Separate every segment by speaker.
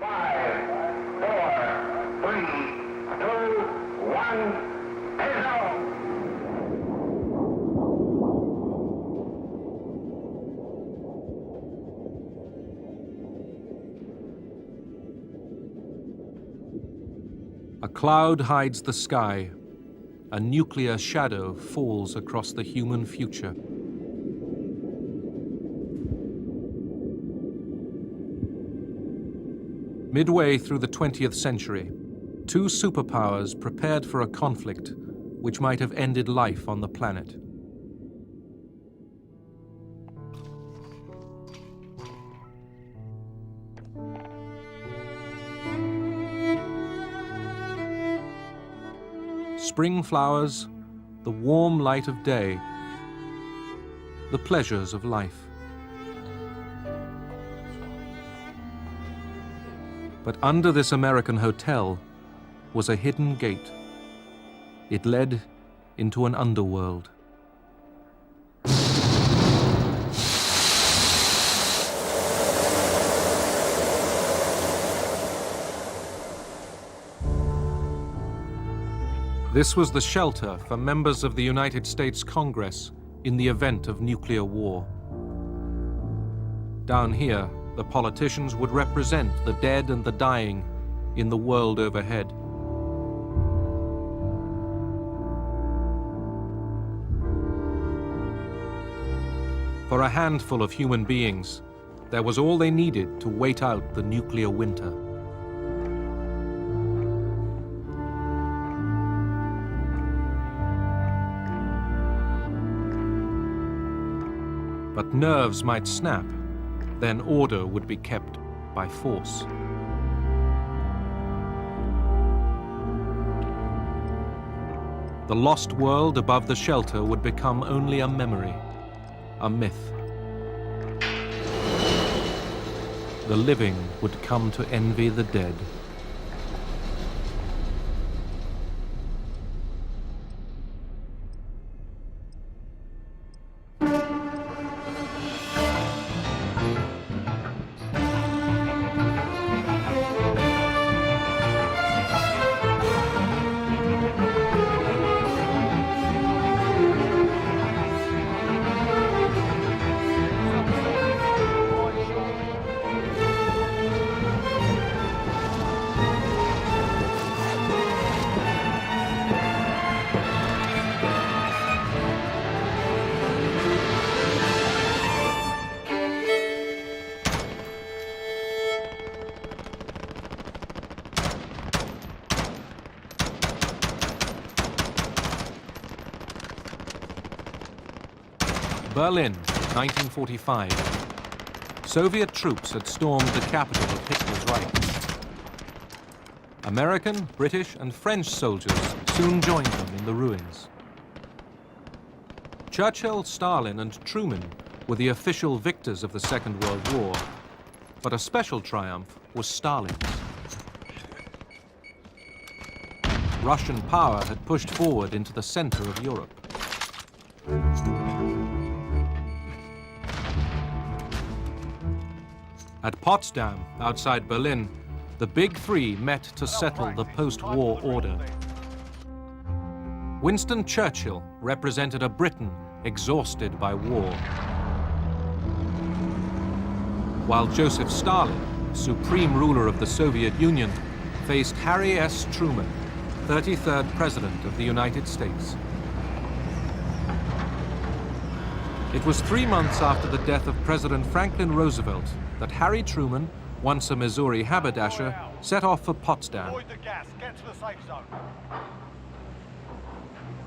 Speaker 1: 5, 4, 3, 2, 1, zero.
Speaker 2: A cloud hides the sky. A nuclear shadow falls across the human future. Midway through the 20th century, two superpowers prepared for a conflict which might have ended life on the planet. Spring flowers, the warm light of day, the pleasures of life. But under this American hotel was a hidden gate. It led into an underworld. This was the shelter for members of the United States Congress in the event of nuclear war. Down here, the politicians would represent the dead and the dying in the world overhead. For a handful of human beings, there was all they needed to wait out the nuclear winter. But nerves might snap, then order would be kept by force. The lost world above the shelter would become only a memory, a myth. The living would come to envy the dead. Berlin, 1945. Soviet troops had stormed the capital of Hitler's Reich. American, British, and French soldiers soon joined them in the ruins. Churchill, Stalin, and Truman were the official victors of the Second World War, but a special triumph was Stalin's. Russian power had pushed forward into the center of Europe. At Potsdam, outside Berlin, the Big Three met to settle the post-war order. Winston Churchill represented a Britain exhausted by war, while Joseph Stalin, supreme ruler of the Soviet Union, faced Harry S. Truman, 33rd President of the United States. It was 3 months after the death of President Franklin Roosevelt that Harry Truman, once a Missouri haberdasher, set off for Potsdam.
Speaker 3: Avoid the gas. Get to the safe zone.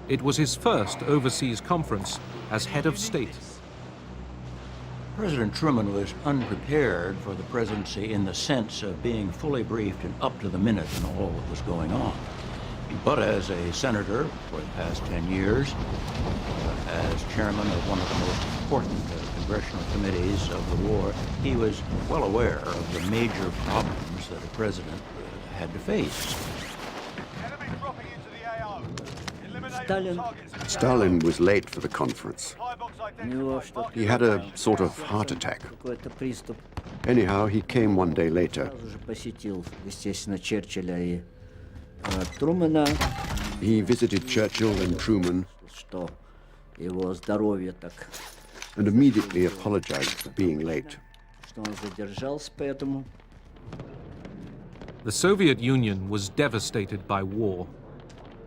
Speaker 2: It was his first overseas conference as head of state.
Speaker 4: President Truman was unprepared for the presidency in the sense of being fully briefed and up to the minute in all that was going on. But as a senator for the past 10 years, as chairman of one of the most important congressional committees of the war, he was well aware of the major problems that a president had to face.
Speaker 3: Enemy dropping into the AO. Eliminate the targets.
Speaker 5: Stalin was late for the conference.
Speaker 3: Firebox identified.
Speaker 5: He had a sort of heart attack. Anyhow, he came one day later.
Speaker 6: Сразу же посетил, естественно, Черчилля и Трумэна,
Speaker 5: He visited Churchill and Truman
Speaker 6: что его здоровье так,
Speaker 5: and immediately apologized for being late.
Speaker 6: что он задержался поэтому.
Speaker 2: The Soviet Union was devastated by war,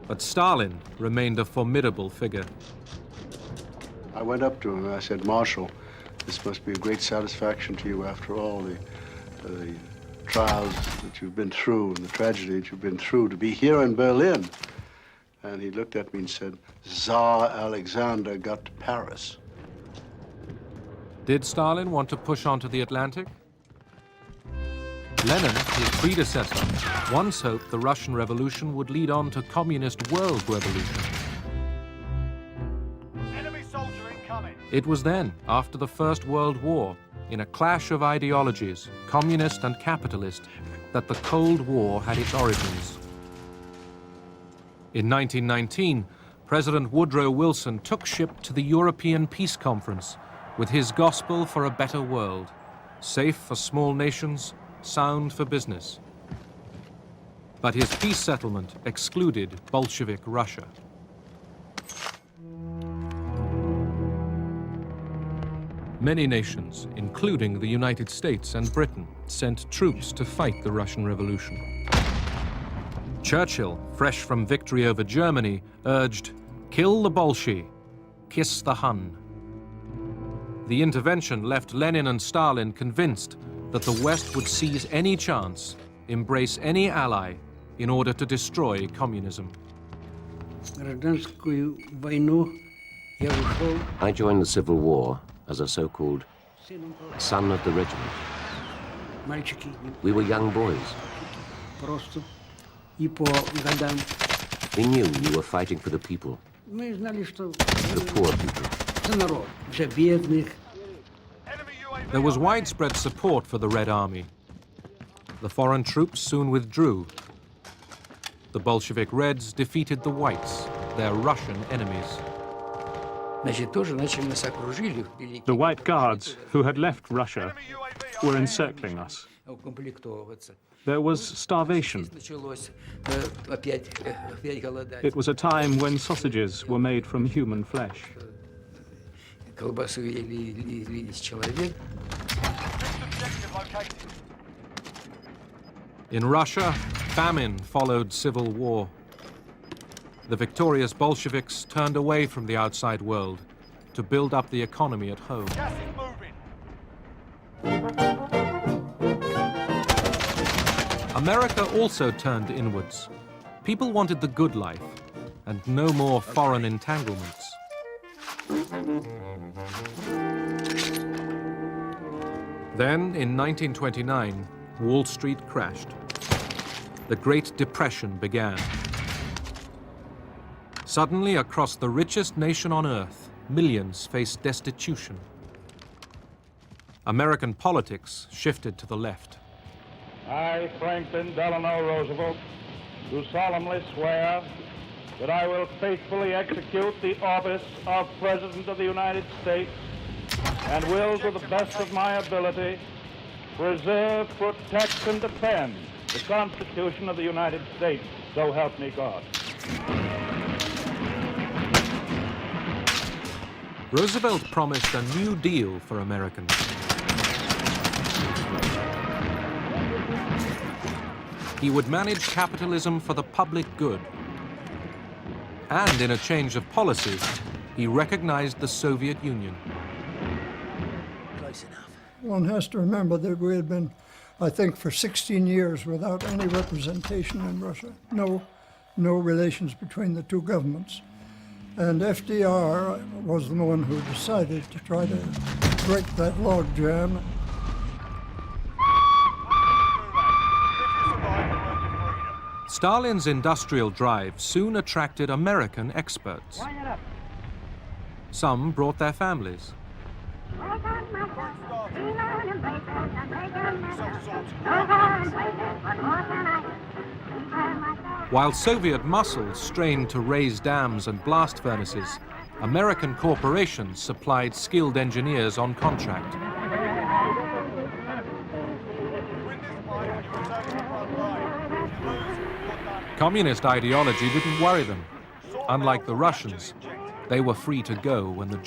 Speaker 2: but Stalin remained a formidable figure.
Speaker 7: I went up to him and I said, Marshal, this must be a great satisfaction to you after all the trials that you've been through and the tragedy that you've been through to be here in Berlin. And he looked at me and said, Tsar Alexander got to Paris.
Speaker 2: Did Stalin want to push on to the Atlantic? Lenin, his predecessor, once hoped the Russian Revolution would lead on to communist world revolution.
Speaker 3: Enemy soldier incoming.
Speaker 2: It was then, after the First World War, in a clash of ideologies, communist and capitalist, that the Cold War had its origins. In 1919, President Woodrow Wilson took ship to the European Peace Conference with his gospel for a better world, safe for small nations, sound for business. But his peace settlement excluded Bolshevik Russia. Many nations, including the United States and Britain, sent troops to fight the Russian Revolution. Churchill, fresh from victory over Germany, urged, "Kill the Bolshoi, kiss the Hun." The intervention left Lenin and Stalin convinced that the West would seize any chance, embrace any ally, in order to destroy communism.
Speaker 8: Гражданскую войну я ушел
Speaker 9: I joined the Civil War as a so-called
Speaker 8: сыном
Speaker 9: son of the regiment.
Speaker 8: мальчики,
Speaker 9: We were young boys.
Speaker 8: просто и по годам.
Speaker 9: We knew you were fighting for the people,
Speaker 8: Мы знали, что
Speaker 9: the poor people.
Speaker 8: за народ, за бедных.
Speaker 3: Enemy UAV.
Speaker 2: There was widespread support for the Red Army. The foreign troops soon withdrew. The Bolshevik Reds defeated the Whites, their Russian enemies.
Speaker 8: Значит, тоже начали нас окружили.
Speaker 10: The White Guards, who had left Russia,
Speaker 3: Enemy UAV
Speaker 10: were
Speaker 3: overhead.
Speaker 10: encircling us.
Speaker 8: Укомплектовываться.
Speaker 10: There was starvation.
Speaker 8: Началось опять голодать.
Speaker 10: It was a time when sausages were made from human flesh.
Speaker 8: Колбасу ели из человека.
Speaker 3: Next objective located.
Speaker 2: In Russia, famine followed civil war. The victorious Bolsheviks turned away from the outside world to build up the economy at home.
Speaker 3: Gas is moving.
Speaker 2: America also turned inwards. People wanted the good life and no more foreign entanglements. Then, in 1929, Wall Street crashed. The Great Depression began. Suddenly, across the richest nation on earth, millions faced destitution. American politics shifted to the left.
Speaker 1: I, Franklin Delano Roosevelt, do solemnly swear that I will faithfully execute the office of President of the United States and will, to the best of my ability, preserve, protect, and defend the Constitution of the United States. So help me God.
Speaker 2: Roosevelt promised a New Deal for Americans. He would manage capitalism for the public good. And in a change of policy, he recognized the Soviet Union.
Speaker 11: One has to remember that we had been, I think, for 16 years without any representation in Russia. No relations between the two governments. And FDR was the one who decided to try to break that logjam.
Speaker 2: Stalin's industrial drive soon attracted American experts. Some brought their families. While Soviet muscle strained to raise dams and blast furnaces, American corporations supplied skilled engineers on contract. Communist ideology didn't worry them. Unlike the Russians, they were free to go when the